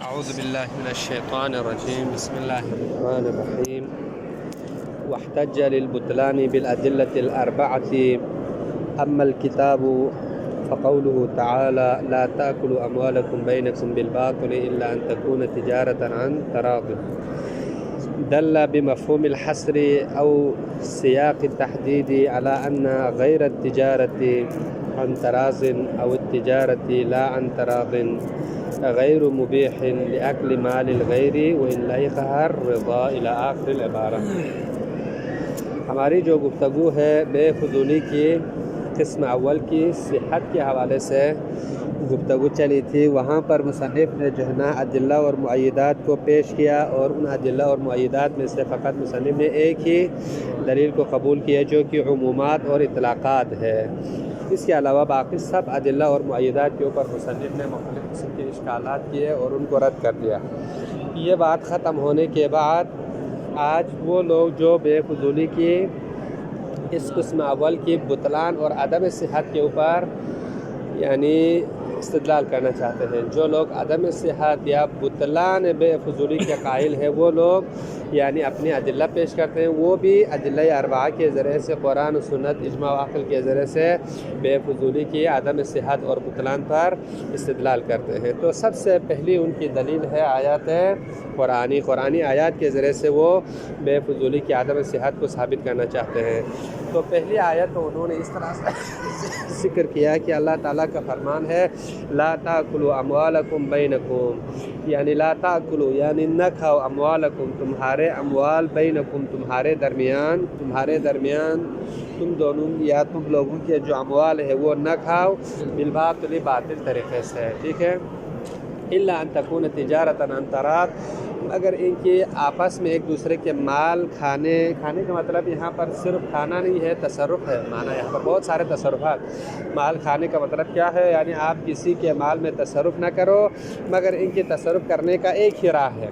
أعوذ بالله من الشيطان الرجيم بسم الله الرحمن الرحيم. واحتج للبطلان بالأدلة الأربعة. أما الكتاب فقوله تعالى لا تأكلوا أموالكم بينكم بالباطل إلا أن تكون تجارة عن تراض، دل بمفهوم الحصر أو سياق التحديد على أن غير التجارة عن تراض أو التجارة لا عن تراض غیر مبیح لأکل مال الغیر وإن لائقها الرضا إلى آخر العبارہ۔ ہماری جو گفتگو ہے بے فضولی کی قسم اول کی صحت کے حوالے سے گفتگو چلی تھی، وہاں پر مصنف نے جو ہے نا ادلہ اور مؤیدات کو پیش کیا، اور ان ادلہ اور مؤیدات میں سے فقط مصنف نے ایک ہی دلیل کو قبول کیا جو کہ عمومات اور اطلاقات ہے۔ اس کے علاوہ باقی سب ادلہ اور مؤیدات کے اوپر مصنف نے مختلف قسم کے اشکالات کیے اور ان کو رد کر دیا۔ یہ بات ختم ہونے کے بعد آج وہ لوگ جو بے فضولی کی اس قسم اول کی بطلان اور عدم صحت کے اوپر یعنی استدلال کرنا چاہتے ہیں، جو لوگ عدم صحت یا بطلان بے فضولی کے قائل ہیں، وہ لوگ یعنی اپنی ادلہ پیش کرتے ہیں، وہ بھی ادلہ اربعہ کے ذریعے سے قرآن و سنت اجماع و عقل کے ذریعے سے بے فضولی کی عدم صحت اور بطلان پر استدلال کرتے ہیں۔ تو سب سے پہلی ان کی دلیل ہے آیات قرآنی آیات کے ذریعے سے وہ بے فضولی کی عدم صحت کو ثابت کرنا چاہتے ہیں۔ تو پہلی آیت تو انہوں نے اس طرح سے ذکر کیا کہ اللہ تعالیٰ کا فرمان ہے لا تاکلوا اموالکم بینکم، یعنی لا تاکلوا یعنی نہ کھاؤ اموالکم تمہارے اموال بینکم تمہارے درمیان تم دونوں یا تم لوگوں کے جو اموال ہے وہ نہ کھاؤ بالباطل باطل طریقے سے، ٹھیک ہے، الا ان تکون تجارۃ عن تراض، اگر ان کی آپس میں ایک دوسرے کے مال کھانے کا مطلب یہاں پر صرف کھانا نہیں ہے، تصرف ہے، معنی یہاں پر بہت سارے تصرفات۔ مال کھانے کا مطلب کیا ہے؟ یعنی آپ کسی کے مال میں تصرف نہ کرو مگر ان کے تصرف کرنے کا ایک ہی راہ ہے،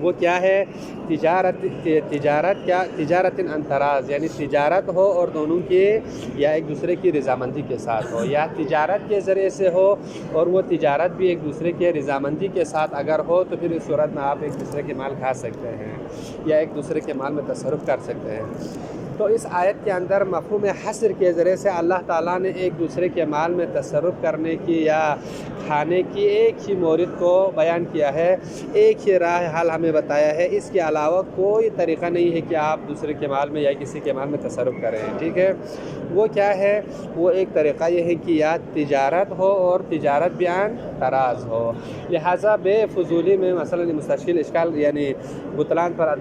وہ کیا ہے؟ تجارت عن تراض، یعنی تجارت ہو اور دونوں کی یا ایک دوسرے کی رضامندی کے ساتھ ہو، یا تجارت کے ذریعے سے ہو اور وہ تجارت بھی ایک دوسرے کے رضامندی کے ساتھ اگر ہو تو پھر اس صورت میں آپ ایک دوسرے کے مال کھا سکتے ہیں یا ایک دوسرے کے مال میں تصرف کر سکتے ہیں۔ تو اس آیت کے اندر مفہوم حصر کے ذریعے سے اللہ تعالیٰ نے ایک دوسرے کے مال میں تصرف کرنے کی یا کھانے کی ایک ہی مورد کو بیان کیا ہے، ایک ہی راہ حل ہمیں بتایا ہے، اس کے علاوہ کوئی طریقہ نہیں ہے کہ آپ دوسرے کے مال میں یا کسی کے مال میں تصرف کریں، ٹھیک ہے۔ وہ کیا ہے؟ وہ ایک طریقہ یہ ہے کہ یا تجارت ہو اور تجارت بھی عن تراض ہو۔ لہٰذا بے فضولی میں مثلا مستشکل اشکال یعنی بطلان پر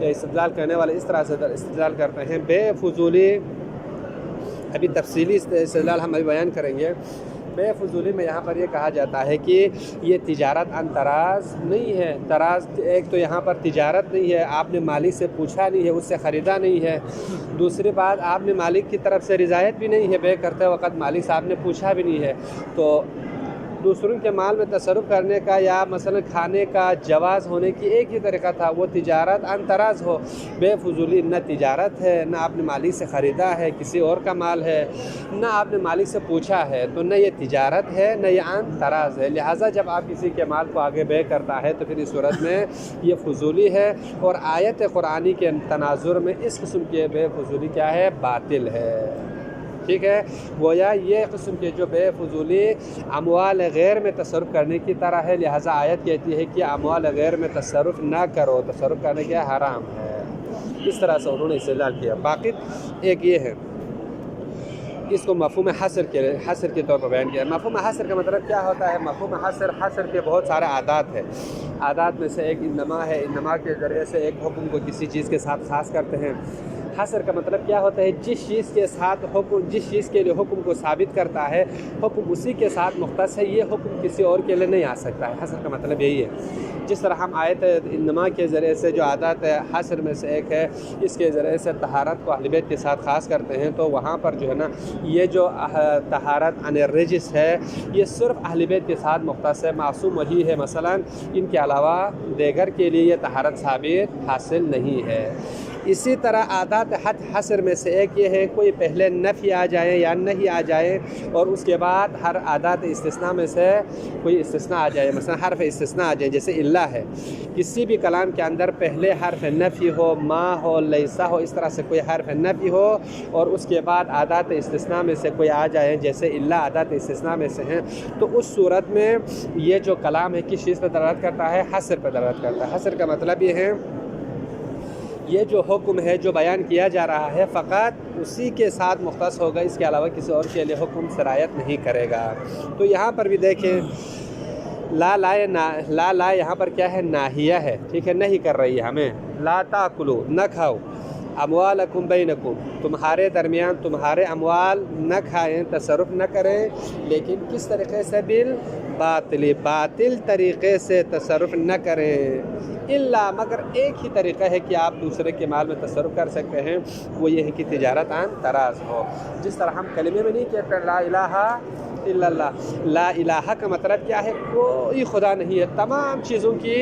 استدلال کرنے والے اس طرح سے استدلال کرتے ہیں، بے فضولی ابھی تفصیلی استدلال ہم ابھی بیان کریں گے۔ بے فضولی میں یہاں پر یہ کہا جاتا ہے کہ یہ تجارت عن تراض نہیں ہے، تراض ایک تو یہاں پر تجارت نہیں ہے، آپ نے مالک سے پوچھا نہیں ہے، اس سے خریدا نہیں ہے، دوسری بات آپ نے مالک کی طرف سے رضایت بھی نہیں ہے، بے کرتے وقت مالک صاحب نے پوچھا بھی نہیں ہے، تو دوسروں کے مال میں تصرف کرنے کا یا مثلا کھانے کا جواز ہونے کی ایک ہی طریقہ تھا، وہ تجارت عن تراض ہو۔ بے فضولی نہ تجارت ہے، نہ آپ نے مالک سے خریدا ہے، کسی اور کا مال ہے، نہ آپ نے مالک سے پوچھا ہے، تو نہ یہ تجارت ہے نہ یہ عن تراض ہے۔ لہٰذا جب آپ کسی کے مال کو آگے بے کرتا ہے تو پھر اس صورت میں یہ فضولی ہے، اور آیت قرآنی کے تناظر میں اس قسم کے بے فضولی کیا ہے؟ باطل ہے، ٹھیک ہے۔ گویا یہ قسم کے جو بے فضولی اموال غیر میں تصرف کرنے کی طرح ہے، لہٰذا آیت کہتی ہے کہ اموال غیر میں تصرف نہ کرو، تصرف کرنے کیا حرام ہے، اس طرح سے انہوں نے استدلال کیا۔ باقی ایک یہ ہے، اس کو مفہوم حصر کے طور پر بیان کیا۔ مفہوم حصر کا مطلب کیا ہوتا ہے؟ مفہوم حصر کے بہت سارے عادات ہیں، عادات میں سے ایک انما ہے، انما کے ذریعے سے ایک حکم کو کسی چیز کے ساتھ خاص کرتے ہیں۔ حصر کا مطلب کیا ہوتا ہے؟ جس چیز کے ساتھ حکم، جس چیز کے لیے حکم کو ثابت کرتا ہے، حکم اسی کے ساتھ مختص ہے، یہ حکم کسی اور کے لیے نہیں آ سکتا ہے۔ حصر کا مطلب یہی ہے۔ جس طرح ہم آیت انما کے ذریعے سے جو عادت ہے حصر میں سے ایک ہے، اس کے ذریعے سے طہارت کو اہل بیت کے ساتھ خاص کرتے ہیں، تو وہاں پر جو ہے نا یہ جو طہارت عن الرجس ہے یہ صرف اہل بیت کے ساتھ مختص ہے، معصوم وہی ہے مثلا، ان کے علاوہ دیگر کے لیے یہ طہارت ثابت حاصل نہیں ہے۔ اسی طرح عادات حصر میں سے ایک یہ ہے کوئی پہلے نفی آ جائے یا نہیں آ جائے اور اس کے بعد ہر عادات استثناء میں سے کوئی استثناء آ جائے، مثلا حرف استثناء آ جائے، جیسے اللہ ہے، کسی بھی کلام کے اندر پہلے حرف نفی ہو، ما ہو، لیسا ہو، اس طرح سے کوئی حرف نفی ہو اور اس کے بعد عادات استثناء میں سے کوئی آ جائے جیسے اللہ عادات استثناء میں سے ہیں، تو اس صورت میں یہ جو کلام ہے کس چیز پہ دلالت کرتا ہے؟ حصر پہ دلالت کرتا ہے۔ حصر کا مطلب یہ ہے یہ جو حکم ہے جو بیان کیا جا رہا ہے فقط اسی کے ساتھ مختص ہوگا، اس کے علاوہ کسی اور کے لیے حکم سرایت نہیں کرے گا۔ تو یہاں پر بھی دیکھیں لا یہاں پر کیا ہے؟ ناہیہ ہے، ٹھیک ہے، نہیں کر رہی ہے ہمیں۔ لا تاکلوا، نہ کھاؤ، اموالکم بینکم، تمہارے درمیان تمہارے اموال نہ کھائیں، تصرف نہ کریں، لیکن کس طریقے سے؟ بالباطل، باطل طریقے سے تصرف نہ کریں، الا مگر ایک ہی طریقہ ہے کہ آپ دوسرے کے مال میں تصرف کر سکتے ہیں، وہ یہ ہے کہ تجارت عن تراض ہو۔ جس طرح ہم کلمے میں نہیں کہتے لا الہ الا اللہ، لا الہ کا مطلب کیا ہے؟ کوئی خدا نہیں ہے، تمام چیزوں کی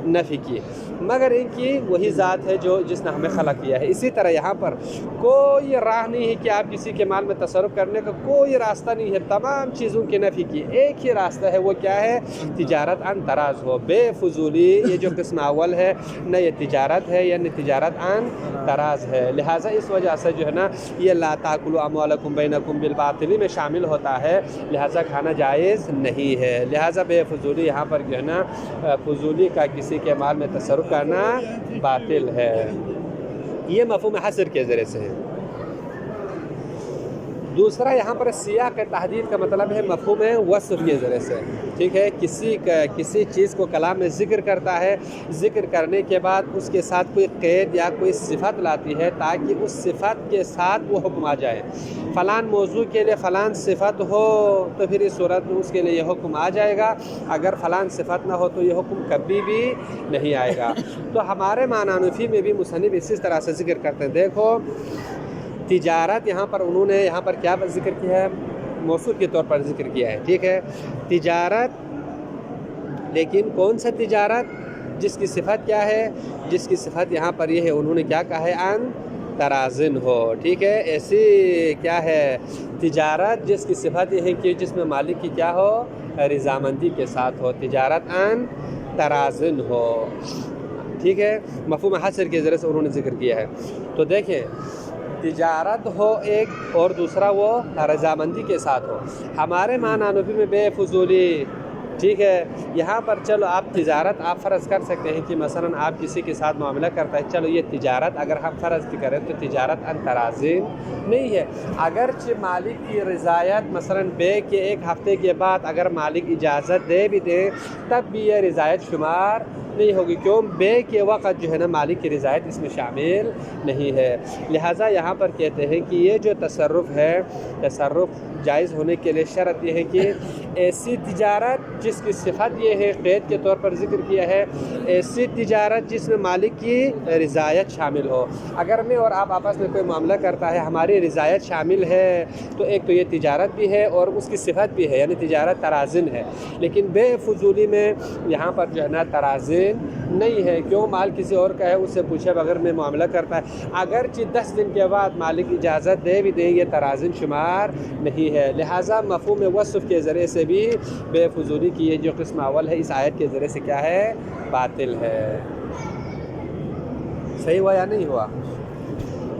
نفی کی، مگر ان کی وہی ذات ہے جو جس نے ہمیں خلق کیا ہے۔ اسی طرح یہاں پر کوئی راہ نہیں ہے کہ آپ کسی کے مال میں تصرف کرنے کا، کوئی راستہ نہیں ہے، تمام چیزوں کی نفی کی، ایک ہی راستہ ہے، وہ کیا ہے؟ تجارت عن تراض ہو، بے فضولی۔ یہ جو قسم اول ہے نہ یہ تجارت ہے یا نہ تجارت عن تراض ہے، لہٰذا اس وجہ سے جو ہے نا یہ لا تاکلوا اموالکم بینکم بالباطل میں شامل ہوتا ہے، لہٰذا کھانا جائز نہیں ہے۔ لہٰذا بے فضولی یہاں پر جو ہے نا فضولی کا کسی کے مال میں تصرف کرنا باطل ہے۔ یہ مفہوم حصر کے ذریعے سے ہے۔ دوسرا یہاں پر سیاق تحدید کا مطلب ہے مفہوم وصف کے ذریعے سے، ٹھیک ہے، کسی چیز کو کلام میں ذکر کرتا ہے، ذکر کرنے کے بعد اس کے ساتھ کوئی قید یا کوئی صفت لاتی ہے تاکہ اس صفت کے ساتھ وہ حکم آ جائے۔ فلان موضوع کے لیے فلان صفت ہو تو پھر اس صورت میں اس کے لیے یہ حکم آ جائے گا، اگر فلان صفت نہ ہو تو یہ حکم کبھی بھی نہیں آئے گا۔ تو ہمارے معنی میں بھی مصنف اسی طرح سے ذکر کرتے ہیں۔ دیکھو تجارت یہاں پر انہوں نے یہاں پر کیا ذکر کیا ہے؟ موصول کے طور پر ذکر کیا ہے، ٹھیک ہے، تجارت، لیکن کون سا تجارت؟ جس کی صفت کیا ہے؟ جس کی صفت یہاں پر یہ ہے، انہوں نے کیا کہا ہے؟ عن ترازن ہو، ٹھیک ہے، ایسی کیا ہے تجارت جس کی صفت یہ ہے کہ جس میں مالک کی کیا ہو؟ رضامندی کے ساتھ ہو، تجارت عن ترازن ہو، ٹھیک ہے، مفہوم حصر کے ذریعے سے انہوں نے ذکر کیا ہے۔ تو دیکھیں تجارت ہو ایک اور دوسرا وہ رضامندی کے ساتھ ہو۔ ہمارے معنی میں بے فضولی، ٹھیک ہے، یہاں پر چلو آپ تجارت آپ فرض کر سکتے ہیں کہ مثلا آپ کسی کے ساتھ معاملہ کرتا ہے، چلو یہ تجارت اگر ہم فرض کریں تو تجارت عن ترازن نہیں ہے، اگرچہ مالک کی رضایت مثلا بے کے ایک ہفتے کے بعد اگر مالک اجازت دے بھی دے تب بھی یہ رضایت شمار نہیں ہوگی، کیوں؟ بے کے وقت جو ہے نا مالک کی رضایت اس میں شامل نہیں ہے۔ لہٰذا یہاں پر کہتے ہیں کہ یہ جو تصرف ہے، تصرف جائز ہونے کے لیے شرط یہ ہے کہ ایسی تجارت جس کی صفت یہ ہے، قید کے طور پر ذکر کیا ہے، ایسی تجارت جس میں مالک کی رضایت شامل ہو۔ اگر میں اور آپ آپس میں کوئی معاملہ کرتا ہے، ہماری رضایت شامل ہے، تو ایک تو یہ تجارت بھی ہے اور اس کی صفت بھی ہے، یعنی تجارت ترازن ہے۔ لیکن بے فضولی میں یہاں پر جو ہے نا ترازن نہیں ہے، کیوں؟ مال کسی اور کا ہے، اس سے پوچھے بغیر میں معاملہ کرتا ہے، اگرچہ 10 دن کے بعد مالک اجازت دے بھی دے، یہ ترازن شمار نہیں ہے۔ لہٰذا مفہوم وصف کے ذریعے سے بھی بے فضولی کی یہ جو قسم اول ہے اس آیت کے ذریعے سے کیا ہے؟ باطل ہے۔ صحیح ہوا یا نہیں ہوا؟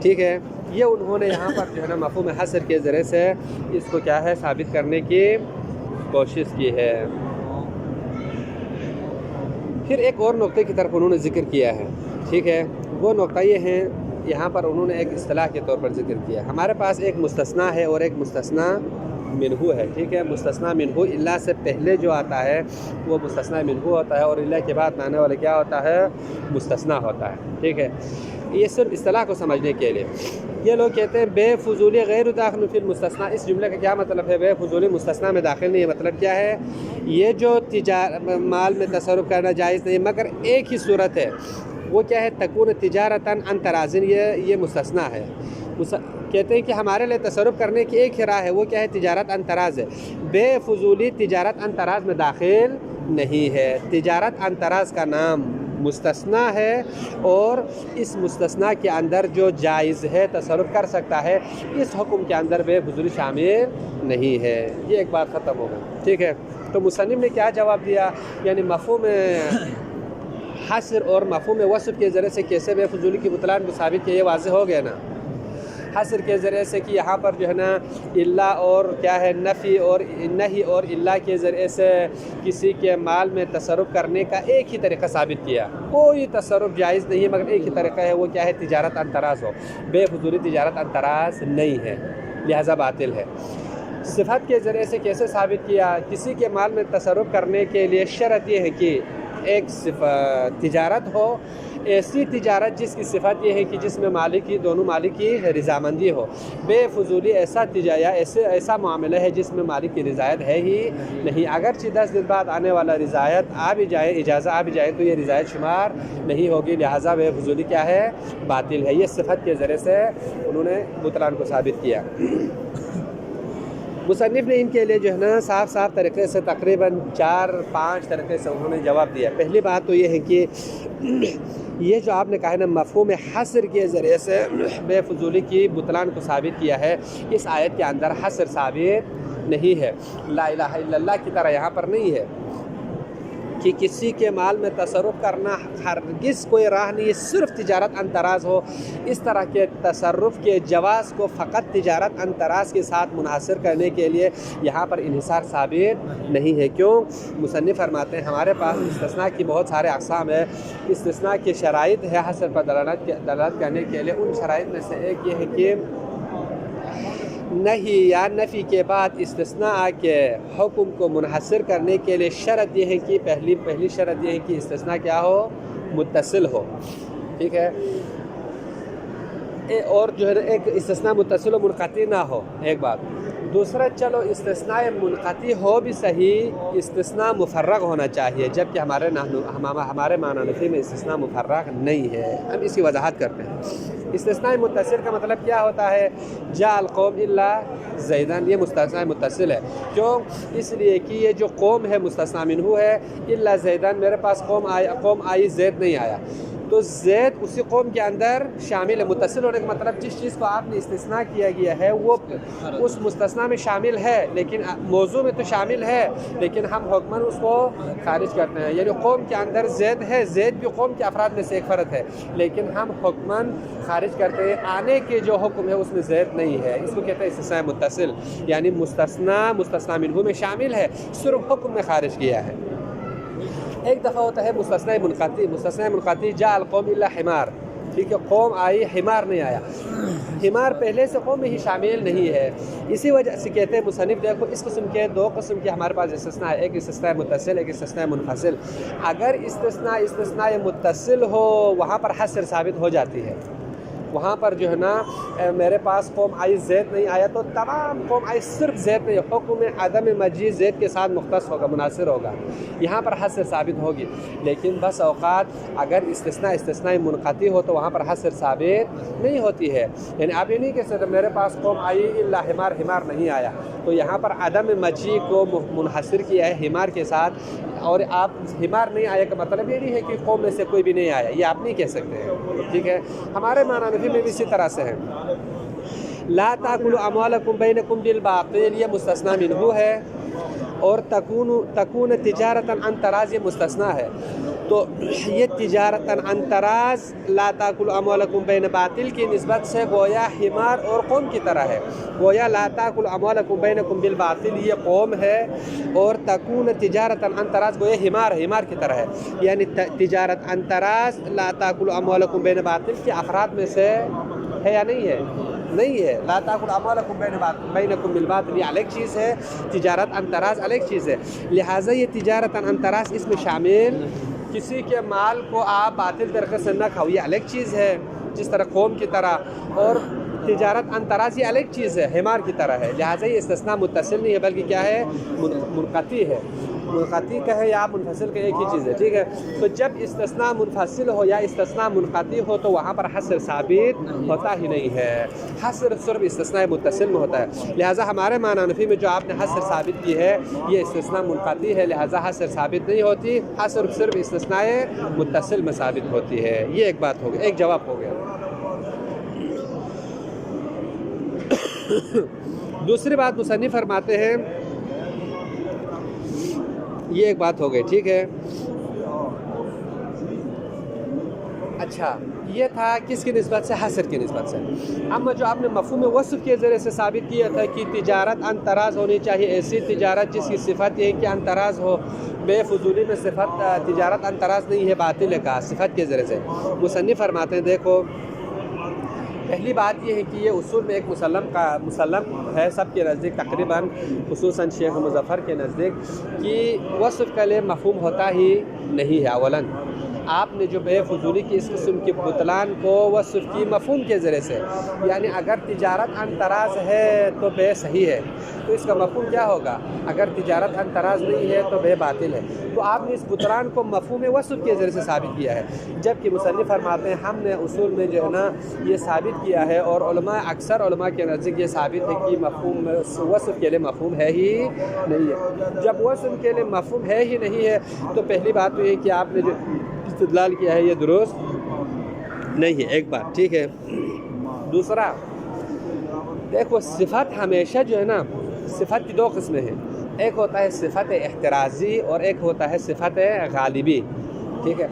ٹھیک ہے، یہ انہوں نے یہاں پر جو ہے نا مفہوم حصر کے ذریعے سے اس کو کیا ہے ثابت کرنے کی کوشش کی ہے۔ پھر ایک اور نقطے کی طرف انہوں نے ذکر کیا ہے، ٹھیک ہے، وہ نقطہ یہ ہے، یہاں پر انہوں نے ایک اصطلاح کے طور پر ذکر کیا ہے۔ ہمارے پاس ایک مستثنیٰ ہے اور ایک مستثنیٰ منہو ہے، ٹھیک ہے، مستثنیٰ منہو اللہ سے پہلے جو آتا ہے وہ مستثنیٰ منہو ہوتا ہے اور اللہ کے بعد آنے والا کیا ہوتا ہے؟ مستثنیٰ ہوتا ہے، ٹھیک ہے۔ یہ صرف اصطلاح کو سمجھنے کے لیے یہ لوگ کہتے ہیں بے فضولی غیر داخل فی المستثنیٰ، اس جملے کا کیا مطلب ہے؟ بے فضولی مستثنیٰ میں داخل نہیں ہے، مطلب کیا ہے؟ یہ جو مال میں تصرف کرنا جائز نہیں مگر ایک ہی صورت ہے، وہ کیا ہے؟ تکون تجارتاً عن ترازن، یہ مستثنیٰ ہے۔ کہتے ہیں کہ ہمارے لیے تصرف کرنے کی ایک ہی راہ ہے، وہ کیا ہے؟ تجارت عن تراز ہے۔ بے فضولی تجارت عن تراز میں داخل نہیں ہے، تجارت عن تراز کا نام مستثنا ہے اور اس مستثنا کے اندر جو جائز ہے تصرف کر سکتا ہے، اس حکم کے اندر بے فضولی شامل نہیں ہے۔ یہ ایک بات ختم ہو گئی، ٹھیک ہے۔ تو مصنف نے کیا جواب دیا؟ یعنی مفہوم حصر اور مفہوم وصف کے ذریعے سے کیسے بے فضولی کی بطلان کو ثابت کیا، یہ واضح ہو گیا نا۔ حصر کے ذریعے سے کہ یہاں پر جو ہے نا الا اور کیا ہے نفی اور نہی اور الا کے ذریعے سے کسی کے مال میں تصرف کرنے کا ایک ہی طریقہ ثابت کیا، کوئی تصرف جائز نہیں ہے مگر ایک ہی طریقہ ہے، وہ کیا ہے؟ تجارت عن تراض ہو، بے فضولی تجارت عن تراض نہیں ہے، لہذا باطل ہے۔ صفت کے ذریعے سے کیسے ثابت کیا؟ کسی کے مال میں تصرف کرنے کے لیے شرط یہ ہے کہ ایک تجارت ہو، ایسی تجارت جس کی صفت یہ ہے کہ جس میں مالک کی دونوں مالک کی رضامندی ہو۔ بے فضولی ایسا معاملہ ہے جس میں مالک کی رضایت ہے ہی نہیں، اگرچہ 10 دن بعد آنے والا رضایت آ بھی جائے، اجازہ آ بھی جائے تو یہ رضایت شمار نہیں ہوگی، لہٰذا بے فضولی کیا ہے؟ باطل ہے۔ یہ صفت کے ذریعے سے انہوں نے بطلان کو ثابت کیا۔ مصنف نے ان کے لیے جو ہے نا صاف طریقے سے تقریباً 4-5 طریقے سے انہوں نے جواب دیا۔ پہلی بات تو یہ ہے کہ یہ جو آپ نے کہا ہے نا مفہوم حصر کے ذریعے سے بے فضولی کی بطلان کو ثابت کیا ہے، اس آیت کے اندر حصر ثابت نہیں ہے، لا الہ الا اللہ کی طرح یہاں پر نہیں ہے کہ کسی کے مال میں تصرف کرنا ہرگز کوئی راہ نہیں ہے، صرف تجارت عن تراض ہو۔ اس طرح کے تصرف کے جواز کو فقط تجارت عن تراض کے ساتھ منحصر کرنے کے لیے یہاں پر انحصار ثابت نہیں ہے۔ کیوں؟ مصنف فرماتے ہیں ہمارے پاس استثناء کی بہت سارے اقسام ہیں، استثناء کے شرائط ہے حصر پر دلالت کرنے کے لیے۔ ان شرائط میں سے ایک یہ ہے کہ نہی یا نفی کے بعد استثناء کے حکم کو منحصر کرنے کے لیے شرط یہ ہے کہ پہلی شرط یہ ہے کہ استثناء کیا ہو؟ متصل ہو، ٹھیک ہے۔ اور جو ہے ایک استثناء متصل و منقطع نہ ہو، ایک بات۔ دوسرا، چلو استثناء منقطع ہو بھی صحیح، استثناء مفرغ ہونا چاہیے، جبکہ ہمارے معنی نفی میں استثناء مفرغ نہیں ہے۔ ہم اس کی وضاحت کرتے ہیں۔ استثناء متصل کا مطلب کیا ہوتا ہے؟ جاء القوم الا زیدن، یہ مستثنیٰ متصل ہے۔ کیوں؟ اس لیے کہ یہ جو قوم ہے مستثنیٰ منہ ہے، الا زیدن، میرے پاس قوم آئی زید نہیں آیا، تو زید اسی قوم کے اندر شامل ہے۔ متصل ہونے کا مطلب جس چیز کو آپ نے استثناء کیا گیا ہے وہ اس مستثنیٰ میں شامل ہے، لیکن موضوع میں تو شامل ہے، لیکن ہم حکماً اس کو خارج کرتے ہیں۔ یعنی قوم کے اندر زید ہے، زید بھی قوم کے افراد میں سے ایک فرد ہے، لیکن ہم حکماً خارج کرتے ہیں، آنے کے جو حکم ہے اس میں زید نہیں ہے۔ اس کو کہتے ہیں استثناء متصل، یعنی مستثنیٰ منہ میں شامل ہے، صرف حکم میں خارج کیا ہے۔ ایک دفعہ ہوتا ہے مستثنیٰ منقطع، جاء القوم الا حمار، ٹھیک ہے، قوم آئی، حمار نہیں آیا۔ حمار پہلے سے قوم میں ہی شامل نہیں ہے، اسی وجہ سے کہتے ہیں مصنف دیکھو اس قسم کے 2 قسم کے ہمارے پاس استثناء ہے، ایک استثناء متصل، ایک استثناء منفصل۔ اگر استثناء متصل ہو وہاں پر حصر ثابت ہو جاتی ہے، وہاں پر جو ہے نا میرے پاس قوم آئی زید نہیں آیا تو تمام قوم آئی صرف زید نہیں، حکم عدم مجیء زید کے ساتھ مختص ہوگا، مناصر ہوگا، یہاں پر حصر ثابت ہوگی۔ لیکن بس اوقات اگر استثناء منقطع ہو تو وہاں پر حصر ثابت نہیں ہوتی ہے، یعنی آپ یہ نہیں کہہ سکتے میرے پاس قوم آئی الا حمار نہیں آیا، تو یہاں پر عدم مجیء کو منحصر کیا ہے حمار کے ساتھ، اور آپ حمار نہیں آیا کا مطلب یہ نہیں ہے کہ قوم میں سے کوئی بھی نہیں آیا، یہ آپ نہیں کہہ سکتے ہیں، ٹھیک ہے۔ ہمارے معنی نفی میں بھی اسی طرح سے ہے، لا تاکلوا اموالکم بینکم بالباطل، یہ مستثنیٰ منہ ہے، اور تکون تجارتا عن تراض، یہ مستثنیٰ ہے۔ تو یہ تجارتا عن تراض لا تاکلوا اموالکم بین باطل کی نسبت سے گویا حمار اور قوم کی طرح ہے، گویا لا تاکلوا اموالکم بینکم بالباطل یہ قوم ہے، اور تکون تجارتا عن تراض گویا حمار کی طرح ہے، یعنی تجارت عن تراض لا تاکلوا اموالکم بین باطل کے افراد میں سے ہے یا نہیں ہے؟ نہیں ہے۔ لا تاکلوا اموالکم بینکم بالباطل یہ الگ چیز ہے، تجارت عن تراض الگ چیز ہے، لہٰذا یہ تجارت عن تراض اس میں شامل، کسی کے مال کو آپ باطل طریقے سے نہ کھاؤ، یہ الگ چیز ہے، جس طرح قوم کی طرح، اور تجارت عن تراز یہ الگ چیز ہے، حمار کی طرح ہے، لہٰذا یہ استثناء متصل نہیں ہے بلکہ کیا ہے، منقطع ہے۔ منقطع کا ہے یا منفصل کا ایک ہی چیز ہے، ٹھیک ہے۔ تو جب استثناء منفصل ہو یا استثناء منقطع ہو تو وہاں پر حصر ثابت ہوتا ہی نہیں ہے، حصر صرف استثناء متصل میں ہوتا ہے۔ لہٰذا ہمارے معنی نفی میں جو آپ نے حصر ثابت کی ہے یہ استثناء منقطع ہے، لہٰذا حصر ثابت نہیں ہوتی، حصر صرف استثناء متصل میں ثابت ہوتی ہے۔ یہ ایک بات ہو گئی، ایک جواب ہو گیا۔ دوسری بات مصنف فرماتے ہیں، یہ ایک بات ہو گئی، ٹھیک ہے۔ اچھا یہ تھا کس کی نسبت سے، حصر کی نسبت سے۔ اما جو آپ نے مفہوم وصف کے ذریعے سے ثابت کیا تھا کہ تجارت عن تراز ہونی چاہیے، ایسی تجارت جس کی صفت یہ ہے کہ عن تراز ہو، بے فضولی میں صفت تجارت عن تراز نہیں ہے، باطل ہے، کہا صفت کے ذریعے سے۔ مصنف فرماتے ہیں دیکھو پہلی بات یہ ہے کہ یہ اصول میں ایک مسلم ہے سب کے نزدیک، تقریباً خصوصاً شیخ مظفر کے نزدیک، کہ وصف کا لیے مفہوم ہوتا ہی نہیں ہے۔ اولاً آپ نے جو بے فضولی کی اس قسم کی بطلان کو وصف کی مفہوم کے ذریعے سے، یعنی اگر تجارت عن تراز ہے تو بے صحیح ہے، تو اس کا مفہوم کیا ہوگا، اگر تجارت عن تراز نہیں ہے تو بے باطل ہے، تو آپ نے اس بطلان کو مفہوم وصف کے ذریعے سے ثابت کیا ہے۔ جبکہ مصنف فرماتے ہیں ہم نے اصول میں جو ہے نا یہ ثابت کیا ہے، اور اکثر علماء کے نزدیک یہ ثابت ہے کہ مفہوم وصف کے لیے مفہوم ہے ہی نہیں ہے۔ جب وصف کے لیے مفہوم ہے ہی نہیں ہے تو پہلی بات تو یہ کہ آپ نے جو استدلال کیا ہے یہ درست نہیں ہے، ایک بات، ٹھیک ہے۔ دوسرا دیکھو صفت ہمیشہ جو ہے نا، صفت کی دو قسمیں ہیں، ایک ہوتا ہے صفت احترازی اور ایک ہوتا ہے صفت غالبی، ٹھیک ہے۔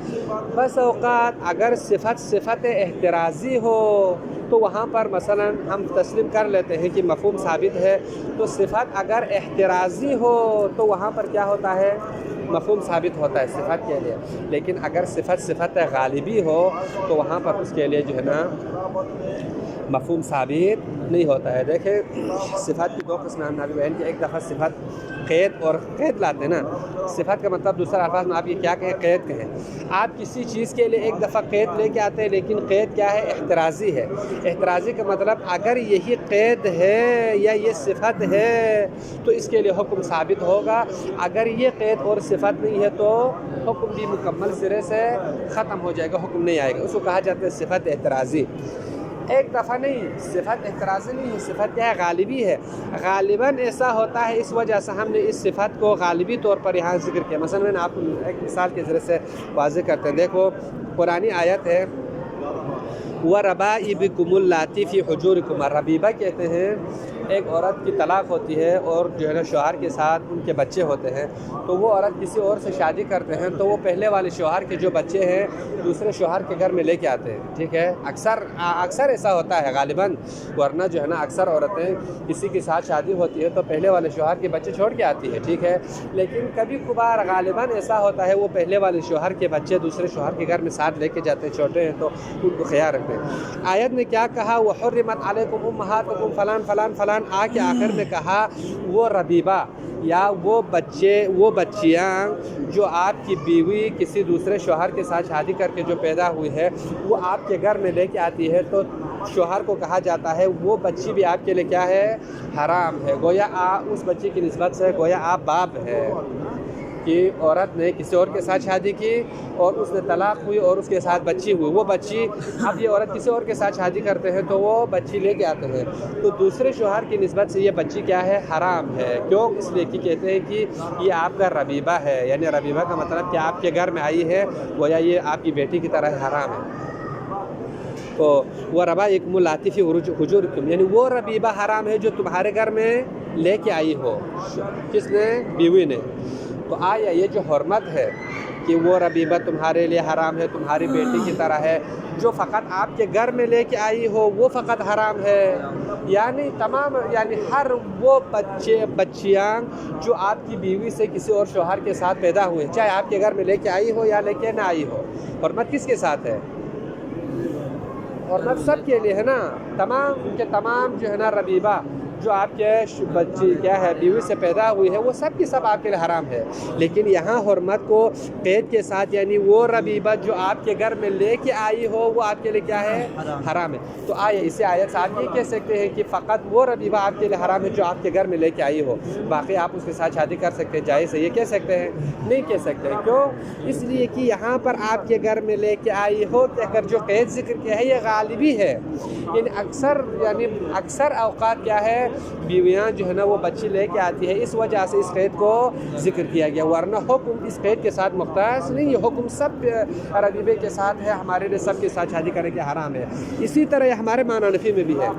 بس اوقات اگر صفت احترازی ہو تو وہاں پر مثلا ہم تسلیم کر لیتے ہیں کہ مفہوم ثابت ہے، تو صفت اگر احترازی ہو تو وہاں پر کیا ہوتا ہے، مفہوم ثابت ہوتا ہے صفت کے لیے۔ لیکن اگر صفت غالبی ہو تو وہاں پر اس کے لیے جو ہے نا مفہوم ثابت نہیں ہوتا ہے۔ دیکھیں صفت کی دو قسمیں ہم نے ابھی بیان کی، ایک دفعہ صفت قید اور قید لاتے ہیں نا، صفت کا مطلب دوسرا الفاظ میں آپ یہ کیا کہیں، قید کہیں۔ آپ کسی چیز کے لیے ایک دفعہ قید لے کے آتے ہیں، لیکن قید کیا ہے، احترازی ہے۔ احترازی کا مطلب اگر یہی قید ہے یا یہ صفت ہے تو اس کے لیے حکم ثابت ہوگا، اگر یہ قید اور صفت نہیں ہے تو حکم بھی مکمل سرے سے ختم ہو جائے گا، حکم نہیں آئے گا، اس کو کہا جاتا ہے صفت احترازی۔ ایک دفعہ نہیں، صفت احترازی نہیں ہے، صفت کیا ہے، غالبی ہے۔ غالباً ایسا ہوتا ہے، اس وجہ سے ہم نے اس صفت کو غالبی طور پر یہاں ذکر کیا۔ مثلا میں نے آپ کو ایک مثال کے ذریعے سے واضح کرتے ہیں، دیکھو قرآنی آیت ہے وَرَبَائِبِكُمُ اللَّاتِي فِي حُجُورِكُمْ، ربیبہ کہتے ہیں ایک عورت کی طلاق ہوتی ہے اور جو ہے نا شوہر کے ساتھ ان کے بچے ہوتے ہیں، تو وہ عورت کسی اور سے شادی کرتے ہیں تو وہ پہلے والے شوہر کے جو بچے ہیں دوسرے شوہر کے گھر میں لے کے آتے ہیں، ٹھیک ہے۔ اکثر ایسا ہوتا ہے غالباً، ورنہ جو ہے نا اکثر عورتیں کسی کے ساتھ شادی ہوتی ہے تو پہلے والے شوہر کے بچے چھوڑ کے آتی ہے، ٹھیک ہے۔ لیکن کبھی کبھار غالباً ایسا ہوتا ہے وہ پہلے والے شوہر کے بچے دوسرے شوہر کے گھر میں ساتھ لے کے جاتے ہیں، چھوٹے ہیں تو ان کو خیال رکھتے ہیں۔ آیت نے کیا کہا، وَحُرِّمَتْ عَلَيْكُمْ أُمَّهَاتُكُمْ فلان فلان فلان، آ کے آخر میں کہا وہ ربیبہ یا وہ بچیاں جو آپ کی بیوی کسی دوسرے شوہر کے ساتھ شادی کر کے جو پیدا ہوئی ہے وہ آپ کے گھر میں لے کے آتی ہے، تو شوہر کو کہا جاتا ہے وہ بچی بھی آپ کے لیے کیا ہے، حرام ہے، گویا اس بچی کی نسبت سے گویا آپ باپ ہے کہ عورت نے کسی اور کے ساتھ شادی کی اور اس نے طلاق ہوئی اور اس کے ساتھ بچی ہوئی، وہ بچی اب یہ عورت کسی اور کے ساتھ شادی کرتے ہیں تو وہ بچی لے کے آتے ہیں، تو دوسرے شوہر کی نسبت سے یہ بچی کیا ہے، حرام ہے۔ کیوں؟ اس لیے کہ کہتے ہیں کہ یہ آپ کا ربیبہ ہے، یعنی ربیبہ کا مطلب کہ آپ کے گھر میں آئی ہے، گویا یہ آپ کی بیٹی کی طرح حرام ہے۔ تو وہ ربائبکم اللاتی فی حجورکم، یعنی وہ ربیبہ حرام ہے جو تمہارے گھر میں لے کے آئی ہو، کس نے، بیوی نے۔ تو آیا یہ جو حرمت ہے کہ وہ ربیبہ تمہارے لیے حرام ہے، تمہاری بیٹی کی طرح ہے، جو فقط آپ کے گھر میں لے کے آئی ہو وہ فقط حرام ہے، یعنی ہر وہ بچیاں جو آپ کی بیوی سے کسی اور شوہر کے ساتھ پیدا ہوئے، چاہے آپ کے گھر میں لے کے آئی ہو یا لے کے نہ آئی ہو، حرمت کس کے ساتھ ہے، حرمت سب کے لیے ہے نا، تمام جو ہے نا ربیبہ جو آپ کے بچی کیا ہے بیوی سے پیدا ہوئی ہے وہ سب کی سب آپ کے لیے حرام ہے، لیکن یہاں حرمت کو قید کے ساتھ یعنی وہ ربیبت جو آپ کے گھر میں لے کے آئی ہو وہ آپ کے لیے کیا ہے؟ حرام ہے۔ تو اسی آیت سے آپ یہ کہہ سکتے ہیں کہ فقط وہ ربیبہ آپ کے لیے حرام ہے جو آپ کے گھر میں لے کے آئی ہو، باقی آپ اس کے ساتھ شادی کر سکتے ہیں، جائز ہے، یہ کہہ سکتے ہیں؟ نہیں کہہ سکتے۔ کیوں؟ اس لیے کہ یہاں پر آپ کے گھر میں لے کے آئی ہو کہہ کر جو قید ذکر کیا ہے یہ غالبی ہے، یعنی اکثر اوقات کیا ہے بیویاں جو ہے نا وہ بچی لے کے آتی ہے، اس وجہ سے اس قید کو ذکر کیا گیا، ورنہ حکم اس قید کے ساتھ مختص نہیں ہے، حکم سب ربیبے کے ساتھ ہے، ہمارے لیے سب کے ساتھ شادی کرنے کے حرام ہے۔ اسی طرح ہمارے معنی نفی میں بھی ہے،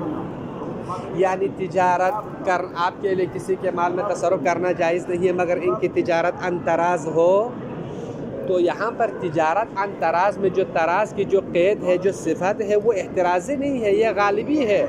یعنی تجارت آپ کے لیے کسی کے مال میں تصرف کرنا جائز نہیں ہے مگر ان کی تجارت ان تراز ہو، تو یہاں پر تجارت ان تراز میں جو تراز کی جو قید ہے جو صفت ہے وہ احترازی نہیں ہے، یہ غالبی ہے۔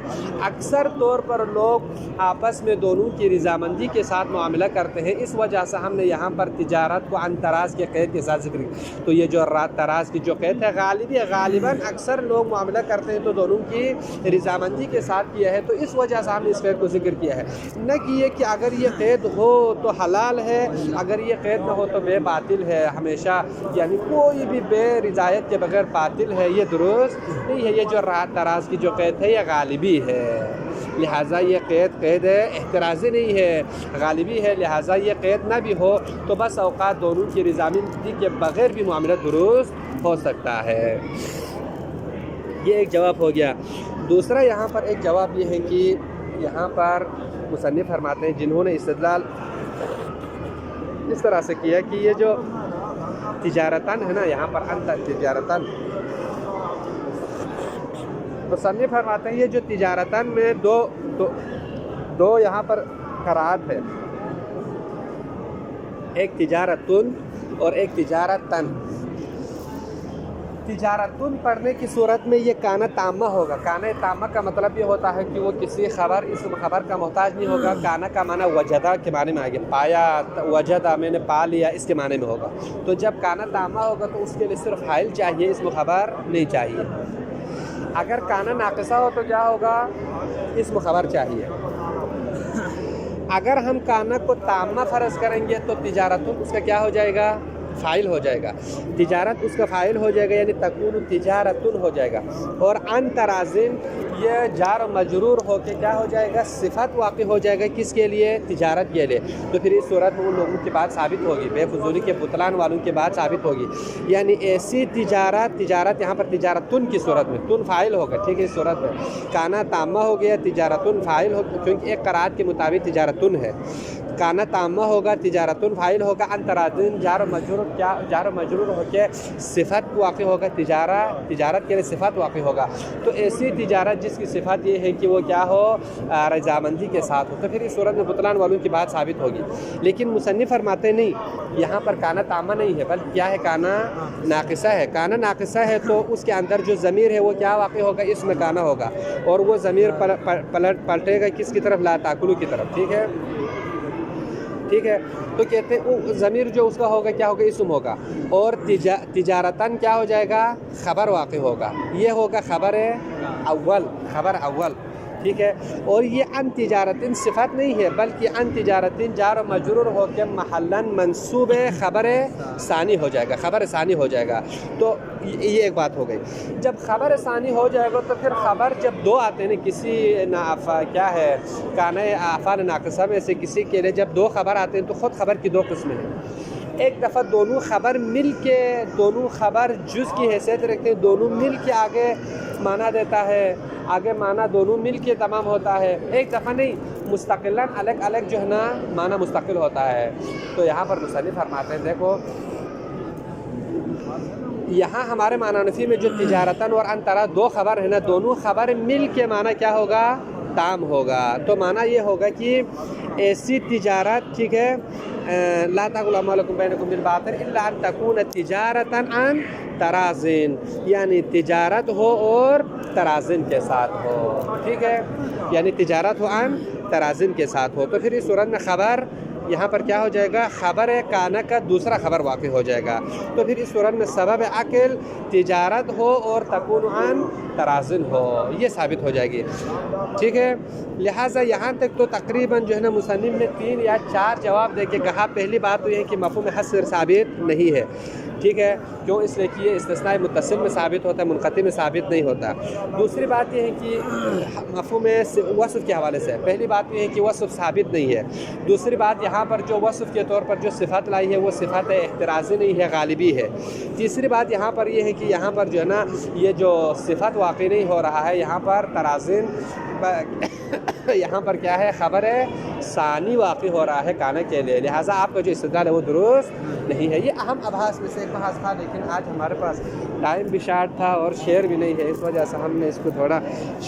اکثر طور پر لوگ آپس میں دونوں کی رضامندی کے ساتھ معاملہ کرتے ہیں، اس وجہ سے ہم نے یہاں پر تجارت کو ان تراز کے قید کے ساتھ ذکر کیا۔ تو یہ جو تراز کی جو قید ہے غالبی ہے، غالباً اکثر لوگ معاملہ کرتے ہیں تو دونوں کی رضامندی کے ساتھ کیا ہے، تو اس وجہ سے ہم نے اس قید کو ذکر کیا ہے، نہ کہ یہ کہ اگر یہ قید ہو تو حلال ہے، اگر یہ قید نہ ہو تو بے باطل ہے ہمیشہ، یعنی کوئی بھی بے رضایت کے بغیر باطل ہے، یہ درست نہیں ہے۔ یہ جو تراز کی جو قید ہے یہ غالبی ہے، لہٰذا یہ قید احترازی نہیں ہے، غالبی ہے، لہٰذا یہ قید نہ بھی ہو تو بس اوقات دونوں کی رضامندی کے بغیر بھی معاملہ درست ہو سکتا ہے۔ یہ ایک جواب ہو گیا۔ دوسرا یہاں پر ایک جواب یہ ہے کہ یہاں پر مصنف فرماتے ہیں جنہوں نے استدلال اس طرح سے کیا کہ یہ جو تجارتاً ہے نا، یہاں پر انت تجارتاً، مصنف فرماتے ہیں یہ جو تجارتاً میں دو یہاں پر قرات ہے، ایک تجارتن اور ایک تجارتاً۔ تجارتن پڑھنے کی صورت میں یہ کانہ تامہ ہوگا، کانہ تامہ کا مطلب یہ ہوتا ہے کہ وہ کسی اسم خبر کا محتاج نہیں ہوگا، کانہ کا معنی وجدہ کے معنی میں آگے، پایا، وجدہ میں نے پا لیا، اس کے معنی میں ہوگا۔ تو جب کانہ تامہ ہوگا تو اس کے لیے صرف فاعل چاہیے، اسم خبر نہیں چاہیے۔ اگر کانہ ناقصہ ہو تو کیا ہوگا؟ اسم خبر چاہیے۔ اگر ہم کانہ کو تامہ فرض کریں گے تو تجارتن اس کا کیا ہو جائے گا؟ فاعل ہو جائے گا، تجارت اس کا فاعل ہو جائے گا، یعنی تکون تجارتن ہو جائے گا، اور ان ترازن یہ جار و مجرور ہو کے کیا ہو جائے گا؟ صفت واقع ہو جائے گا، کس کے لیے؟ تجارت کے لیے۔ تو پھر اس صورت میں ان لوگوں کی بات ثابت ہوگی، بے فضولی کے بطلان والوں کی بات ثابت ہوگی، یعنی ایسی تجارت یہاں پر تجارتن کی صورت میں تن فاعل ہوگا، ٹھیک ہے، اس صورت میں کانا تامہ ہو گیا، تجارتن فاعل ہو، کیونکہ ایک قرات کے مطابق تجارتن ہے، کانا تامہ ہوگا، تجارتن فاعل ہوگا، ان ترازن جار و مجرور ہو کے صفت واقع ہوگا، تجارت کے لیے صفت واقع ہوگا۔ تو ایسی تجارت جس کی صفت یہ ہے کہ وہ کیا ہو؟ رضامندی کے ساتھ ہو، تو پھر اس صورت میں بطلان والوں کی بات ثابت ہوگی۔ لیکن مصنف فرماتے نہیں، یہاں پر کانا تامہ نہیں ہے بلکہ کیا ہے؟ کانا ناقصہ ہے۔ کانا ناقصہ ہے تو اس کے اندر جو ضمیر ہے وہ کیا واقع ہوگا؟ اس میں کانا ہوگا، اور وہ ضمیر پلٹے گا کس کی طرف؟ لا تاکلو کی طرف، ٹھیک ہے، ٹھیک ہے۔ تو کہتے ہیں ضمیر جو اس کا ہوگا کیا ہوگا؟ اسم ہوگا، اور تجارتاً کیا ہو جائے گا؟ خبر واقع ہوگا، یہ ہوگا خبر اول، ٹھیک ہے۔ اور یہ ان تجارتن صفت نہیں ہے بلکہ ان تجارتن جار و مجرور ہو کے محلاً منصوب خبر ثانی ہو جائے گا، خبر ثانی ہو جائے گا۔ تو یہ ایک بات ہو گئی۔ جب خبر ثانی ہو جائے گا تو پھر خبر جب دو آتے ہیں کسی کیا ہے کانہ افعال ناقصہ میں سے کسی کے لیے جب دو خبر آتے ہیں تو خود خبر کی دو قسمیں ہیں، ایک دفعہ دونوں خبر مل کے دونوں خبر جز کی حیثیت رکھتے ہیں، دونوں مل کے آگے معنی دیتا ہے، آگے معنی دونوں مل کے تمام ہوتا ہے، ایک دفعہ نہیں، مستقلاً الگ الگ جو ہے نا معنی مستقل ہوتا ہے۔ تو یہاں پر مصنف فرماتے ہیں دیکھو یہاں ہمارے معنی نفی میں جو تجارتاً اور انترا دو خبر ہے نا، دونوں خبر مل کے معنی کیا ہوگا؟ تام ہوگا۔ تو معنی یہ ہوگا کہ ایسی تجارت، ٹھیک ہے، لا تاکلوا اموالکم بینکم بالباطل الا ان تکون تجارتاً عن ترازن، یعنی تجارت ہو اور ترازن کے ساتھ ہو، ٹھیک ہے، یعنی تجارت ہو عن ترازن کے ساتھ ہو۔ تو پھر اس صورت میں خبر یہاں پر کیا ہو جائے گا؟ خبر کانا کا دوسرا خبر واقع ہو جائے گا. تو پھر اس صورت میں سبب عقل تجارت ہو اور تکون عن ترازن ہو، یہ ثابت ہو جائے گی. ٹھیک ہے، لہٰذا یہاں تک تو تقریباً جو ہے نا مصنف نے 3 یا 4 جواب دے کے کہا. پہلی بات تو یہ ہے کہ مفہوم حصر ثابت نہیں ہے. ٹھیک ہے، کیوں؟ اس لیے کہ یہ استثناء متصل میں ثابت ہوتا ہے، منقطع میں ثابت نہیں ہوتا. دوسری بات یہ ہے کہ مفہوم وصف کے حوالے سے پہلی بات یہ ہے کہ وصف ثابت نہیں ہے. دوسری بات یہاں پر جو وصف کے طور پر جو صفت لائی ہے وہ صفت احترازی نہیں ہے، غالبی ہے. تیسری بات یہاں پر یہ ہے کہ یہاں پر جو ہے نا یہ جو صفت واقع نہیں ہو رہا ہے، یہاں پر ترازن یہاں پر کیا ہے؟ خبر ثانی واقع ہو رہا ہے کانا کے لیے. لہٰذا آپ کا جو استدلال ہے وہ درست نہیں ہے. یہ اہم ابحاث میں سے ایک بحث تھا، لیکن آج ہمارے پاس ٹائم بھی شارٹ تھا اور شیئر بھی نہیں ہے، اس وجہ سے ہم نے اس کو تھوڑا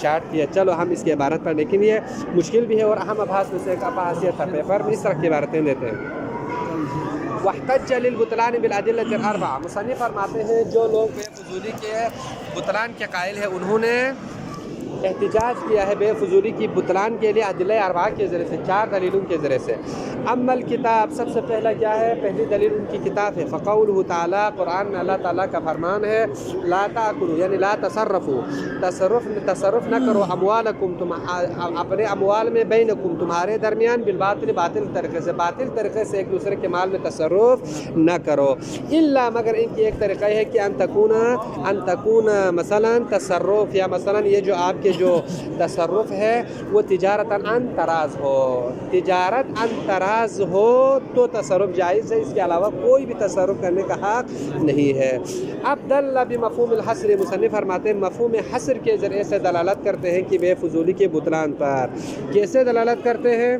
شارٹ کیا. چلو ہم اس کی عبارت پر، لیکن یہ مشکل بھی ہے اور اہم ابحاث میں سے ایک ابحاث یہ تھا. پیپر میں اس طرح کی عبارتیں دیتے ہیں. واحتج للبطلان بالادلة الاربعہ. مصنف فرماتے ہیں جو لوگ بے فضولی کے بطلان کے قائل ہیں انہوں نے احتجاج کیا ہے بے فضولی کی بطلان کے لیے ادلہ اربعہ کے ذریعے سے، 4 دلیلوں کے ذریعے سے. اما الکتاب، سب سے پہلا کیا ہے؟ پہلی دلیل ان کی کتاب ہے. فقولہ تعالیٰ، قرآن میں اللہ تعالیٰ کا فرمان ہے، لا تاکلوا یعنی لا تصرفوا، تصرف نہ کرو، اموالکم تم اپنے اموال میں، بینکم تمہارے درمیان، بالباطل باطل طریقے سے، باطل طریقے سے ایک دوسرے کے مال میں تصرف نہ کرو. الا مگر ان کی ایک طریقہ ہے کہ ان تکون مثلا تصرف، یا مثلا یہ جو آپ کے جو تصرف ہے وہ تجارت ان تراز ہو، تجارت ان تراز ہو تو تصرف جائز ہے، اس کے علاوہ کوئی بھی تصرف کرنے کا حق نہیں ہے. اب دل بمفہوم الحصر، مصنف فرماتے ہیں مفہوم حصر کے ذریعے سے دلالت کرتے ہیں کہ بے فضولی کے بطلان پر. کیسے دلالت کرتے ہیں؟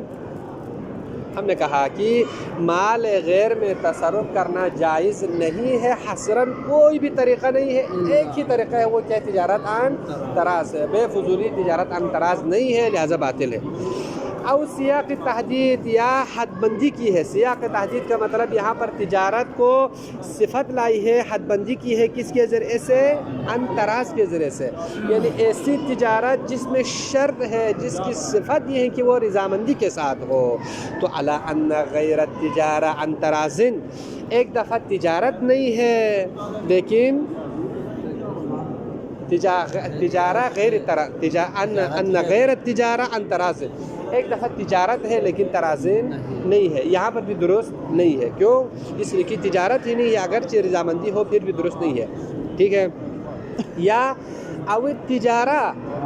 ہم نے کہا کہ مال غیر میں تصرف کرنا جائز نہیں ہے، حصراً کوئی بھی طریقہ نہیں ہے، ایک ہی طریقہ ہے، وہ کیا؟ تجارت عن تراز ہے. بے فضولی تجارت عن تراز نہیں ہے، لہذا باطل ہے. او سیاق تحدید، یا حد بندی کی ہے. سیاق تحدید کا مطلب یہاں پر تجارت کو صفت لائی ہے، حد بندی کی ہے، کس کے ذریعے سے؟ ان تراز کے ذریعے سے. یعنی ایسی تجارت جس میں شرط ہے، جس کی صفت یہ ہے کہ وہ رضامندی کے ساتھ ہو. تو علی ان غیر التجارہ ان ترازن، ایک دفعہ تجارت نہیں ہے لیکن تجارہ غیر ان غیر التجارہ ان ترازن، ایک دفعہ تجارت ہے لیکن ترازن نہیں ہے، یہاں پر بھی درست نہیں ہے. کیوں؟ اس لیے کہ تجارت ہی نہیں ہے، اگرچہ رضامندی ہو پھر بھی درست نہیں ہے. ٹھیک ہے. یا او تجارہ،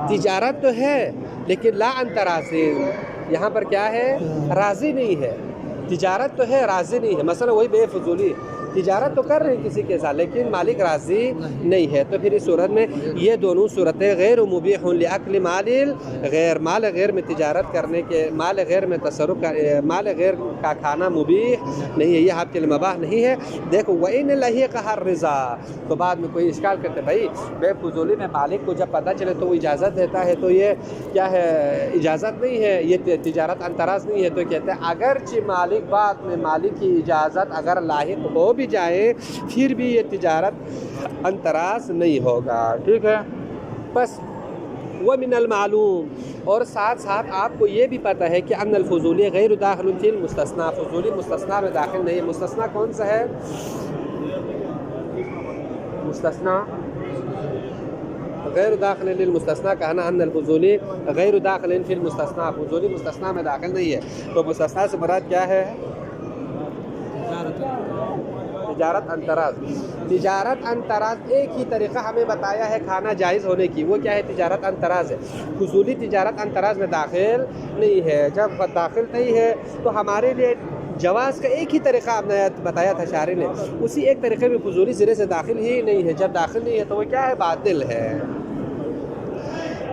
تجارت تو ہے لیکن لا ان ترازن، یہاں پر کیا ہے؟ راضی نہیں ہے. تجارت تو ہے، راضی نہیں ہے. مثلا وہی بے فضولی تجارت تو کر رہے ہیں کسی کے ساتھ لیکن مالک راضی نہیں ہے. تو پھر اس صورت میں یہ دونوں صورتیں غیر مبیح لاکل مال غیر، مال غیر میں تجارت کرنے کے، مال غیر میں تصرف، مال غیر کا کھانا مبیح نہیں ہے، یہ آپ کے لیے مباح نہیں ہے. دیکھو وَإِنَّ لَهِقَهَا الرِّضَا، تو بعد میں کوئی اشکال کرتے بھائی بے فضولی میں مالک کو جب پتہ چلے تو وہ اجازت دیتا ہے، تو یہ کیا ہے؟ اجازت نہیں ہے، یہ تجارت ان تراز نہیں ہے. تو کہتے ہیں اگرچہ مالک بعد میں مالک کی اجازت اگر لاحق ہو بھی جائے پھر بھی یہ تجارت ان تراز نہیں ہوگا. ٹھیک ہے. بس ومن المعلوم، اور ساتھ ساتھ آپ کو یہ بھی پتہ ہے کہ ان الفضولی غیر داخل فی المستثنیٰ، فضولی مستثنیٰ میں داخل نہیں ہے. مستثنیٰ کون سا ہے؟ مستثنیٰ غیر داخل للمستثنیٰ، کہنا ان الفضولی غیر داخل فی المستثنیٰ، فضولی مستثنیٰ میں داخل نہیں ہے. تو مستثنیٰ سے مراد کیا ہے؟ تجارت ان تراز. تجارت ان تراز ایک ہی طریقہ ہمیں بتایا ہے کھانا جائز ہونے کی، وہ کیا ہے؟ تجارت ان تراز ہے. فضولی تجارت ان تراز میں داخل نہیں ہے. جب داخل نہیں ہے تو ہمارے لیے جواز کا ایک ہی طریقہ آپ نے بتایا تھا شارح نے، اسی ایک طریقے میں فضولی سرے سے داخل ہی نہیں ہے. جب داخل نہیں ہے تو وہ کیا ہے؟ باطل ہے.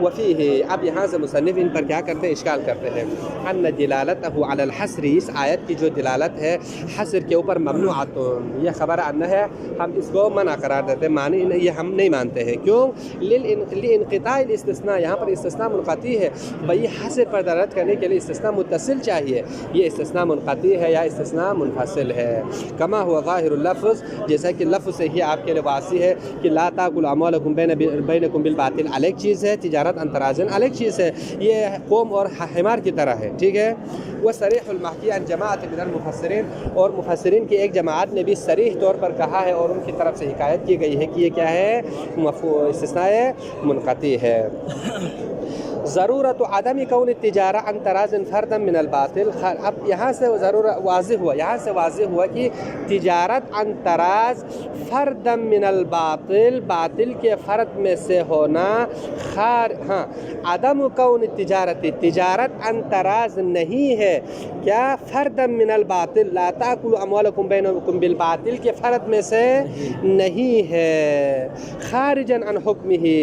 وفیہ، اب یہاں سے مصنف ان پر کیا کرتے ہیں؟ اشکال کرتے ہیں. ان دلالتہ علی الحصر، اس آیت کی جو دلالت ہے حصر کے اوپر ممنوعۃ، یہ خبر ان ہے، ہم اس کو منع قرار دیتے ہیں، معنی یہ ہم نہیں مانتے ہیں. کیوں؟ لانقطاع الاستثناء، یہاں پر استثناء منقطع ہے. بھئی حصر پر دلالت کرنے کے لیے استثناء متصل چاہیے، یہ استثناء منقطع ہے یا استثناء منفصل ہے. کما ہوا ظاہر اللفظ، جیسا کہ لفظ سے ہی آپ کے لیے واضح ہے کہ لا تاکلوا اموالکم بینکم بالباطل، الگ چیز ہے، تجارت تجارت عن تراز الگ چیز ہے، یہ قوم اور حمار کی طرح ہے، ٹھیک ہے۔ وہ صریح المحکی عن جماعت من المفسرین، اور مفسرین کی ایک جماعت نے بھی صریح طور پر کہا ہے اور ان کی طرف سے حکایت کی گئی ہے کہ یہ کیا ہے، استثناء منقطع ہے۔ ضرورت عدم کون التجارہ عن تراز فردا من الباطل، اب یہاں سے واضح ہوا کہ تجارت عن تراز فردا من الباطل، باطل کے فرد میں سے ہونا، عدم کون تجارت عن تراز نہیں ہے کیا، فردا من الباطل، لا تاکلوا اموالکم بینکم بالباطل کے فرد میں سے نہیں ہے، خارجا عن حکمہ،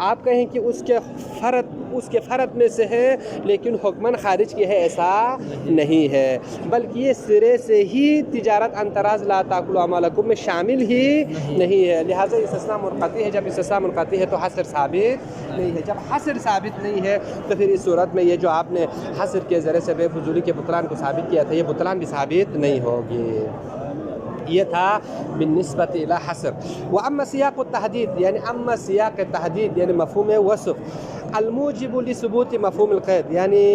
آپ کہیں کہ اس کے فرد میں سے ہے لیکن حکماً خارج کی ہے، ایسا نہیں ہے، بلکہ یہ سرے سے ہی تجارت عن تراز لا تاکلوا اموالکم میں شامل ہی نہیں ہے، لہٰذا استثناء منقطع ہے۔ جب استثناء منقطع ہے تو حصر ثابت نہیں ہے، جب حصر ثابت نہیں ہے تو پھر اس صورت میں یہ جو آپ نے حصر کے ذریعے سے بے فضولی کے بطلان کو ثابت کیا تھا، یہ بطلان بھی ثابت نہیں ہوگی۔ یہ تھا بالنسبت الی حصر۔ واما سیاق التحدید، یعنی اما سیاق التحدید یعنی مفہوم وصف، الموجب لثبوت مفہوم القید، یعنی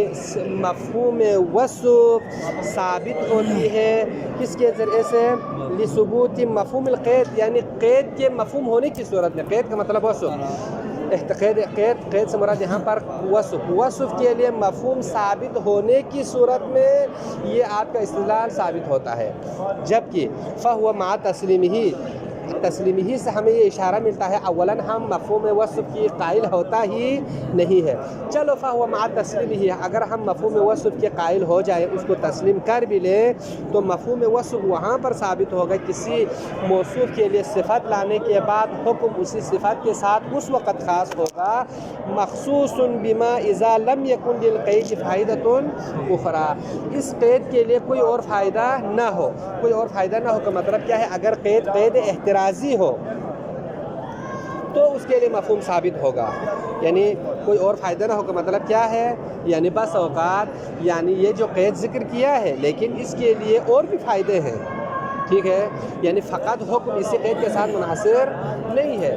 مفہوم وصف ثابت ہوتی ہے کس کے ذریعے سے، لثبوت مفہوم القید، یعنی قید کے مفہوم ہونے کی صورت میں، قید کا مطلب وصف، قید سے مراد یہاں پر وصف کے لیے مفہوم ثابت ہونے کی صورت میں یہ آپ کا استدلال ثابت ہوتا ہے، جبکہ فہو مع تسلیمہ سے ہمیں یہ اشارہ ملتا ہے اولاً ہم مفہوم وصف کی قائل ہوتا ہی نہیں ہے، چلو فہو مع تسلیمہ، اگر ہم مفہوم وصف کے قائل ہو جائے، اس کو تسلیم کر بھی لیں تو مفہوم وصف وہاں پر ثابت ہوگا، کسی موصوف کے لیے صفت لانے کے بعد حکم اسی صفت کے ساتھ اس وقت خاص ہوگا، مخصوص بما اذا لم یکن للقید فائدۃ اخری، اس قید کے لیے کوئی اور فائدہ نہ ہو، کوئی اور فائدہ نہ ہو کا مطلب کیا ہے، اگر قید احترازی ہو تو اس کے لیے مفہوم ثابت ہوگا، یعنی کوئی اور فائدہ نہ ہو کا مطلب کیا ہے، یعنی بس اوقات یعنی یہ جو قید ذکر کیا ہے لیکن اس کے لیے اور بھی فائدے ہیں، ٹھیک ہے، یعنی فقط حکم اسی قید کے ساتھ منحصر نہیں ہے،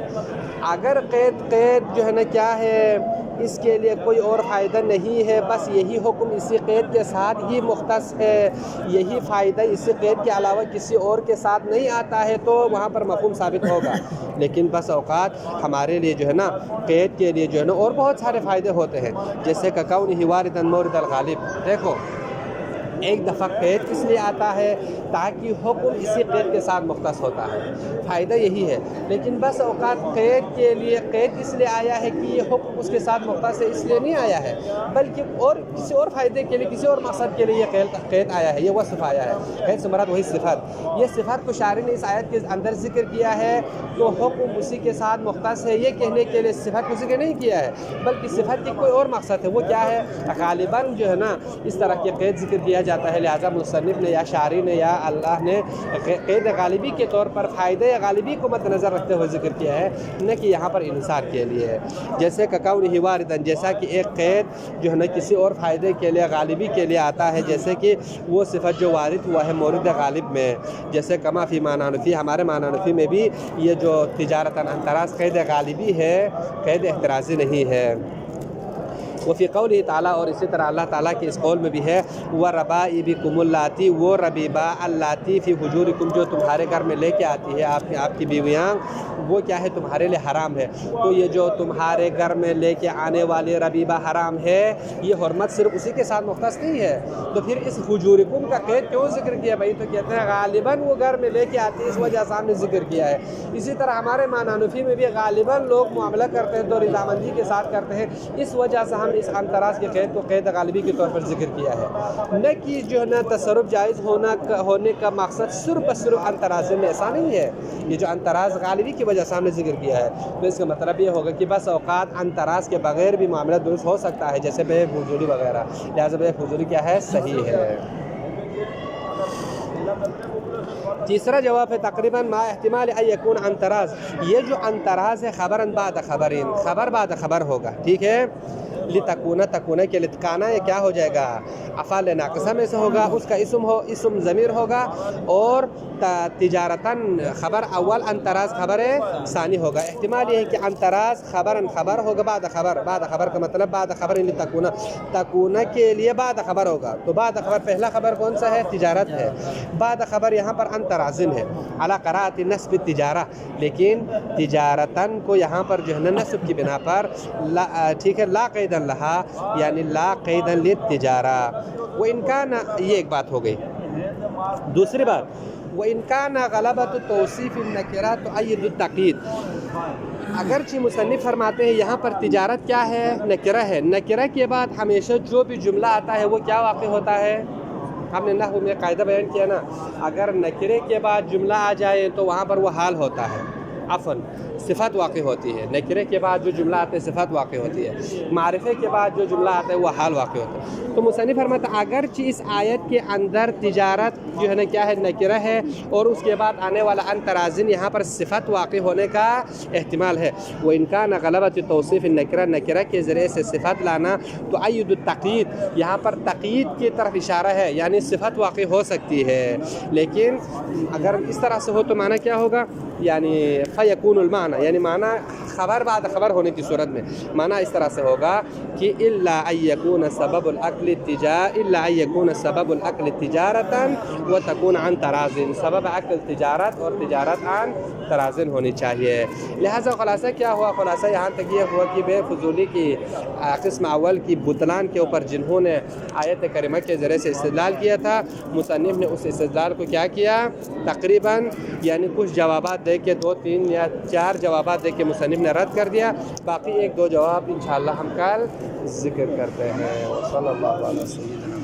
اگر قید جو ہے نا کیا ہے، اس کے لیے کوئی اور فائدہ نہیں ہے، بس یہی حکم اسی قید کے ساتھ ہی مختص ہے، یہی فائدہ اسی قید کے علاوہ کسی اور کے ساتھ نہیں آتا ہے تو وہاں پر مفہوم ثابت ہوگا، لیکن بس اوقات ہمارے لیے جو ہے نا قید کے لیے جو ہے نا اور بہت سارے فائدے ہوتے ہیں، جیسے کہ کونہ واردا مورد الغالب، دیکھو ایک دفعہ قید اس لیے آتا ہے تاکہ حکم اسی قید کے ساتھ مختص ہوتا ہے، فائدہ یہی ہے، لیکن بس اوقات قید کے لیے قید اس لیے آیا ہے کہ یہ حکم اس کے ساتھ مختص ہے، اس لیے نہیں آیا ہے، بلکہ اور کسی اور فائدے کے لیے، کسی اور مقصد کے لیے یہ قید آیا ہے، یہ وصف آیا ہے، قید سے مراد وہی صفت، یہ صفت کو شارح نے اس آیت کے اندر ذکر کیا ہے تو حکم اسی کے ساتھ مختص ہے، یہ کہنے کے لیے صفت کو ذکر نہیں کیا ہے، بلکہ صفت کی کوئی اور مقصد ہے، وہ کیا ہے، غالباً جو ہے نا اس طرح کے قید ذکر کیا جاتا ہے، لہذا مصنف نے یا شارح نے یا اللہ نے قید غالبی کے طور پر فائدہ غالبی کو مد نظر رکھتے ہوئے ذکر کیا ہے، نہ کہ یہاں پر انحصار کے لیے ہے، جیسے کونہ واردا، جیسا کہ ایک قید جو ہے نا کسی اور فائدے کے لیے غالبی کے لیے آتا ہے، جیسے کہ وہ صفت جو وارد ہوا ہے مورد غالب میں، جیسے کما فی معنی نفی، ہمارے معنی نفی میں بھی یہ جو تجارت عن تراز قید غالبی ہے، قید احترازی نہیں ہے۔ وفی قولہ تعالیٰ، اور اسی طرح اللہ تعالیٰ کے اس قول میں بھی ہے، وَرَبَائِبِكُمُ اللَّاتِي، وہ ربیبہ اللاتی فی حجورکم، جو تمہارے گھر میں لے کے آتی ہے آپ کی بیویاں، وہ کیا ہے تمہارے لیے حرام ہے، تو یہ جو تمہارے گھر میں لے کے آنے والے ربیبہ حرام ہے، یہ حرمت صرف اسی کے ساتھ مختص نہیں ہے، تو پھر اس حجورکم کا قید کیوں ذکر کیا بھائی، تو کہتے ہیں غالباً وہ گھر میں لے کے آتی ہے، اس وجہ سے ہم نے ذکر کیا ہے۔ اسی طرح ہمارے معنی نفی میں بھی غالباً لوگ معاملہ کرتے ہیں تو رضامندی کے ساتھ کرتے ہیں، اس وجہ سے ہم اس عن تراز کے قید کو قید غالبی کے طور پر ذکر کیا ہے، نہ کہ جو ہے نا تصرف جائز ہونے کا مقصد صرف عن تراز میں، ایسا نہیں ہے، یہ جو عن تراز غالبی کی وجہ سے ہم نے ذکر کیا ہے، تو اس کا مطلب یہ ہوگا کہ بس اوقات عن تراز کے بغیر بھی معاملہ درست ہو سکتا ہے، جیسے بے فضولی وغیرہ، لہٰذا بے فضولی کیا ہے، صحیح ہے۔ تیسرا جواب ہے تقریباً ما احتمال ان یکون عن تراز، یہ جو عن تراز ہے خبراً بعد خبرین، خبر بعد خبر ہوگا، ٹھیک ہے، لتکونا تکونا کے لتکانا یہ کیا ہو جائے گا افعال ناقصہ میں سے ہوگا، اس کا اسم ضمیر ہوگا، اور تجارتاً خبر اول انتراز خبر ثانی ہوگا۔ احتمال یہ ہے کہ انتراز خبر ہوگا بعد خبر کا مطلب بعد خبر لتکونا، تکونا کے لیے بعد خبر ہوگا، تو بعد خبر پہلا خبر کون سا ہے؟ تجارت ہے، بعد خبر یہاں پر انترازن ہے علی قراءۃ نصب التجارہ، لیکن تجارتاً کو یہاں پر جو ہے نا نصب کی بنا پر ٹھیک ہے لا قیدا لہا، یعنی لا قیدا للتجارہ۔ وَإِنْ كَانَ یہ ایک بات ہو گئی۔ دوسری بات وَإِنْ كَانَ غَلَبَةُ التَّوْصِيفِ النَّكِرَةِ تُؤَيِّدُ التَّقْيِيدَ، اگرچہ مصنف فرماتے ہیں یہاں پر تجارت کیا ہے؟ نکرہ ہے، نکرہ کے بعد ہمیشہ جو بھی جملہ آتا ہے وہ کیا واقع ہوتا ہے؟ ہم نے نحو میں قاعدہ بیان کیا نا، اگر نکرے کے بعد جملہ آ جائے تو وہاں پر وہ حال ہوتا ہے، عفواً صفت واقع ہوتی ہے، نکرے کے بعد جو جملہ آتا ہے صفت واقع ہوتی ہے، معرفے کے بعد جو جملہ آتا ہے وہ حال واقع ہوتا ہے۔ تو مصنف فرماتا ہے اگرچہ اس آیت کے اندر تجارت جو ہے نا کیا ہے؟ نکرہ ہے، اور اس کے بعد آنے والا انترازن یہاں پر صفت واقع ہونے کا احتمال ہے۔ وَإِنْ كَانَ غَلَبَةُ التَّوْصِيفِ النَّكِرَةِ، نکرہ کے ذریعے سے صفت لانا، تو تؤید التقیید، یہاں پر تقیید کی طرف اشارہ ہے، یعنی صفت واقع ہو سکتی ہے، لیکن اگر اس طرح سے ہو تو معنی کیا ہوگا؟ یعنی فیکون المعنی، یعنی معنی خبر بعد خبر ہونے کی صورت میں معنی اس طرح سے ہوگا کہ الا ان یکون سبب الاکل تجارتا وتکون عن ترازن، سبب اکل تجارت اور تجارت عن ترازن ہونی چاہیے۔ لہذا خلاصہ کیا ہوا؟ خلاصہ یہاں تک یہ ہوا کہ بے فضولی کی قسم اول کی بطلان کے اوپر جنہوں نے آیت کریمہ کے ذریعے سے استدلال کیا تھا، مصنف نے اس استدلال کو کیا کیا؟ تقریباً یعنی کچھ جوابات دے کے 2 3 یا 4 جوابات دے کے مصنف نے رد کر دیا، باقی 1 2 جواب انشاءاللہ ہم کل ذکر کرتے ہیں۔ صلی اللہ علیہ وسلم۔